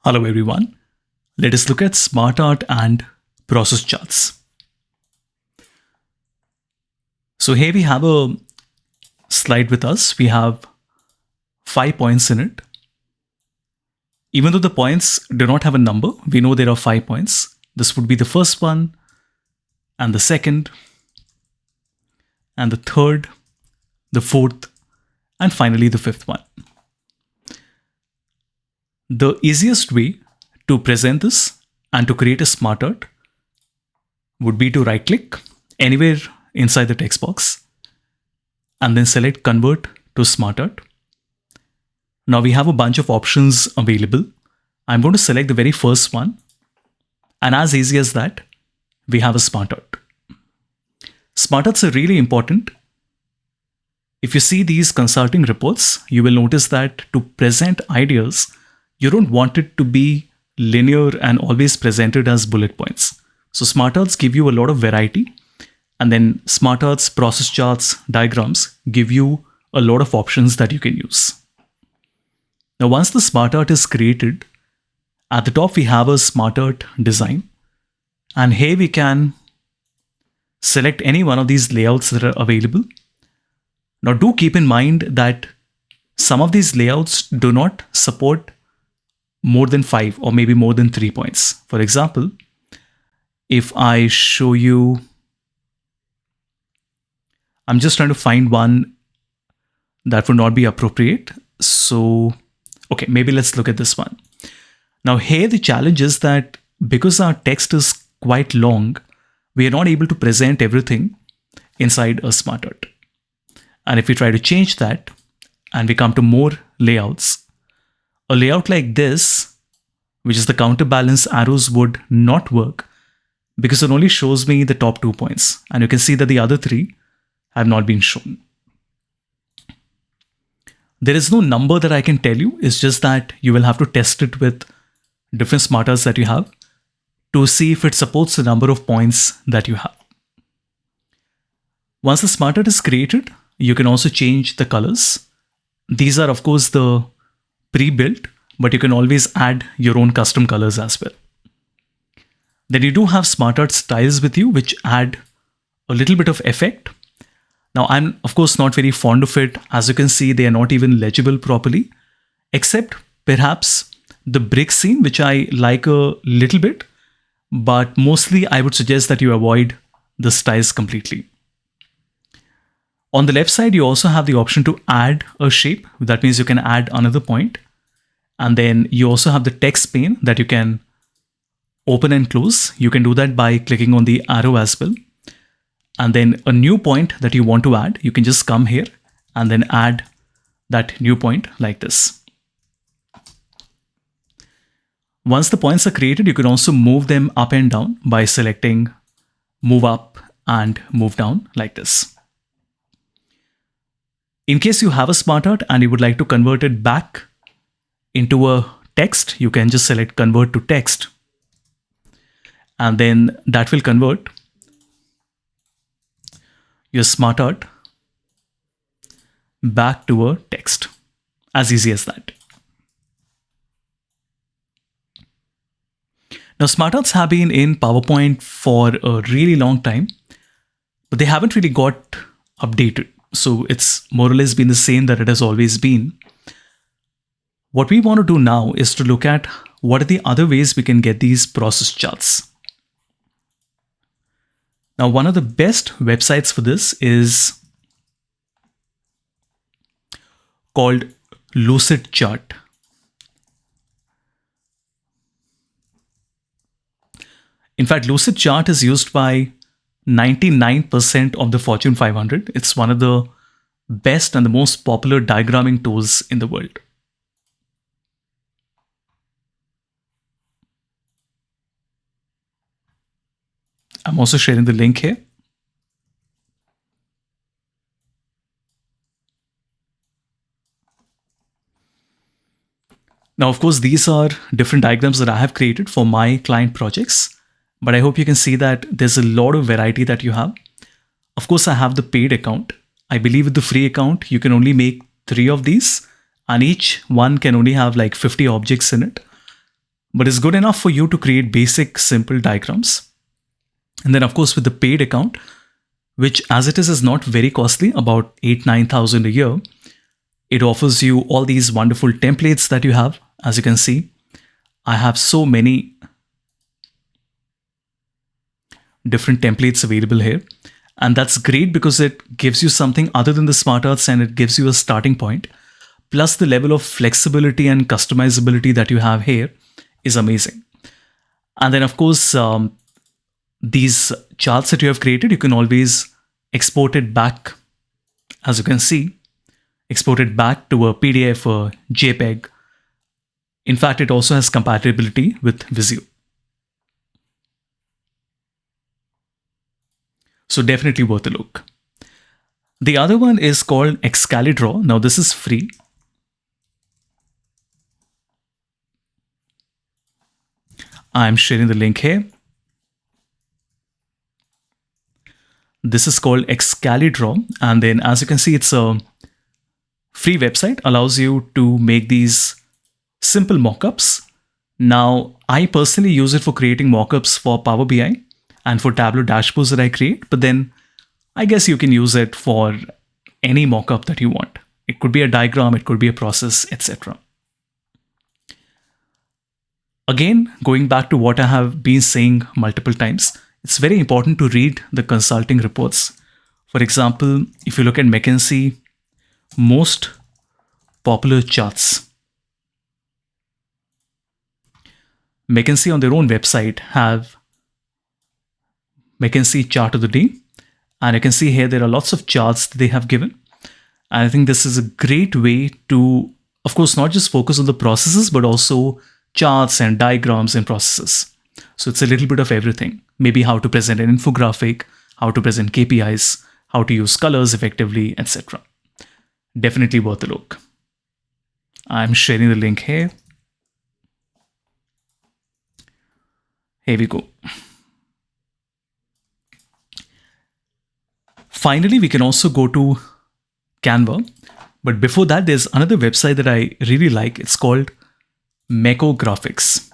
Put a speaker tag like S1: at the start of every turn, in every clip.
S1: Hello everyone. Let us look at smart art and process charts. So here we have a slide with us. We have 5 points in it. Even though the points do not have a number, we know there are 5 points. This would be the first one, and the second, and the third, the fourth, and finally the fifth one. The easiest way to present this and to create a smart art would be to right click anywhere inside the text box and then select convert to smart art. Now we have a bunch of options available. I'm going to select the very first one, and as easy as that, we have a smart art. Smart arts are really important. If you see these consulting reports, you will notice that to present ideas, you don't want it to be linear and always presented as bullet points. So smart arts give you a lot of variety, and then smart arts, process charts, diagrams give you a lot of options that you can use. Now once the smart art is created, at the top we have a smart art design, and here we can select any one of these layouts that are available. Now do keep in mind that some of these layouts do not support more than 5 or maybe more than 3 points. For example, if I show you, I'm just trying to find one that would not be appropriate. So, okay, maybe let's look at this one. Now here the challenge is that because our text is quite long, we are not able to present everything inside a smart art. And if we try to change that and we come to more layouts, a layout like this, which is the counterbalance arrows, would not work because it only shows me the top 2 points. And you can see that the other 3 have not been shown. There is no number that I can tell you. It's just that you will have to test it with different smart arts that you have to see if it supports the number of points that you have. Once the smart art is created, you can also change the colors. These are of course the pre-built, but you can always add your own custom colors as well. Then you do have smart art styles with you, which add a little bit of effect. Now I'm of course not very fond of it. As you can see, they are not even legible properly, except perhaps the brick scene, which I like a little bit, but mostly I would suggest that you avoid the styles completely. On the left side, you also have the option to add a shape. That means you can add another point. And then you also have the text pane that you can open and close. You can do that by clicking on the arrow as well. And then a new point that you want to add, you can just come here and then add that new point like this. Once the points are created, you can also move them up and down by selecting move up and move down like this. In case you have a smart art and you would like to convert it back into a text, you can just select convert to text, and then that will convert your smart art back to a text. As easy as that. Now smart arts have been in PowerPoint for a really long time, but they haven't really got updated. So it's more or less been the same that it has always been. What we want to do now is to look at what are the other ways we can get these process charts. Now, one of the best websites for this is called Lucid Chart. In fact, Lucid Chart is used by 99% of the Fortune 500. It's one of the best and the most popular diagramming tools in the world. I'm also sharing the link here. Now, of course, these are different diagrams that I have created for my client projects. But I hope you can see that there's a lot of variety that you have. Of course, I have the paid account. I believe with the free account, you can only make 3 of these, and each one can only have like 50 objects in it. but it's good enough for you to create basic, simple diagrams. And then, of course, with the paid account, which as it is not very costly, about 8,000-9,000 a year, it offers you all these wonderful templates that you have. As you can see, I have so many different templates available here. And that's great because it gives you something other than the smart arts, and it gives you a starting point. Plus the level of flexibility and customizability that you have here is amazing. And then of course, these charts that you have created, you can always export it back. As you can see, export it back to a PDF or JPEG. In fact, it also has compatibility with Visio. So definitely worth a look. The other one is called Excalidraw. Now this is free. I'm sharing the link here. This is called Excalidraw. And then as you can see, it's a free website, allows you to make these simple mockups. Now, I personally use it for creating mockups for Power BI and for Tableau dashboards that I create. But then I guess you can use it for any mockup that you want. It could be a diagram, it could be a process, etc. Again, going back to what I have been saying multiple times, it's very important to read the consulting reports. For example, if you look at McKinsey, most popular charts, McKinsey on their own website have McKinsey chart of the day. And you can see here there are lots of charts that they have given. And I think this is a great way to, of course, not just focus on the processes, but also charts and diagrams and processes. So it's a little bit of everything. Maybe how to present an infographic, how to present KPIs, how to use colors effectively, etc. Definitely worth a look. I'm sharing the link here. Here we go. Finally, we can also go to Canva. But before that, there's another website that I really like. It's called Meko Graphics.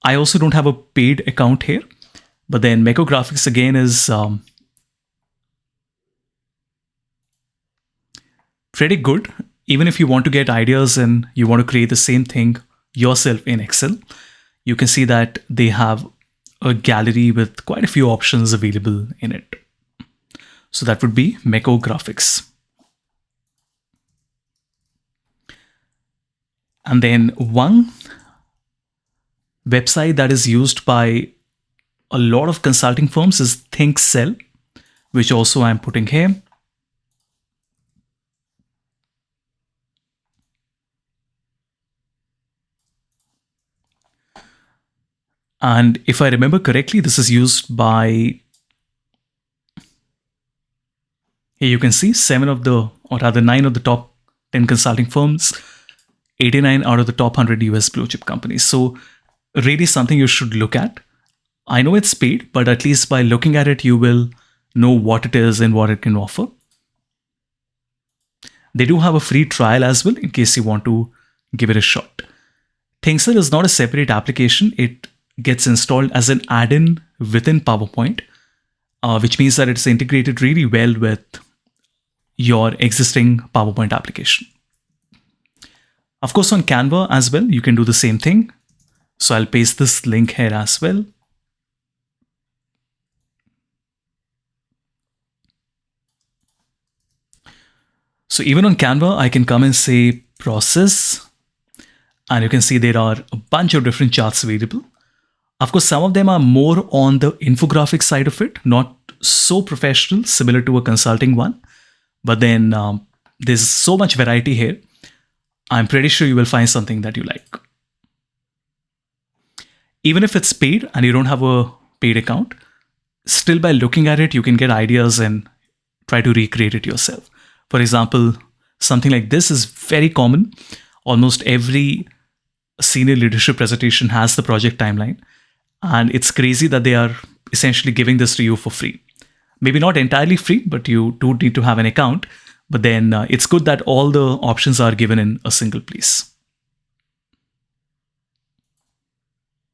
S1: I also don't have a paid account here, but then Meko Graphics again is pretty good. Even if you want to get ideas and you want to create the same thing yourself in Excel, you can see that they have a gallery with quite a few options available in it. So that would be Meko Graphics. And then one website that is used by a lot of consulting firms is ThinkCell, which also I'm putting here. And if I remember correctly, this is used by, here you can see 9 of the top 10 consulting firms, 89 out of the top 100 US blue chip companies. So really something you should look at. I know it's paid, but at least by looking at it, you will know what it is and what it can offer. They do have a free trial as well in case you want to give it a shot. ThinkCell is not a separate application. It gets installed as an add-in within PowerPoint, which means that it's integrated really well with your existing PowerPoint application. Of course, on Canva as well, you can do the same thing. So I'll paste this link here as well. So even on Canva, I can come and say process, and you can see there are a bunch of different charts available. Of course, some of them are more on the infographic side of it, not so professional, similar to a consulting one. But then there's so much variety here. I'm pretty sure you will find something that you like. Even if it's paid and you don't have a paid account, still by looking at it, you can get ideas and try to recreate it yourself. For example, something like this is very common. Almost every senior leadership presentation has the project timeline. And it's crazy that they are essentially giving this to you for free. Maybe not entirely free, but you do need to have an account. But then it's good that all the options are given in a single place.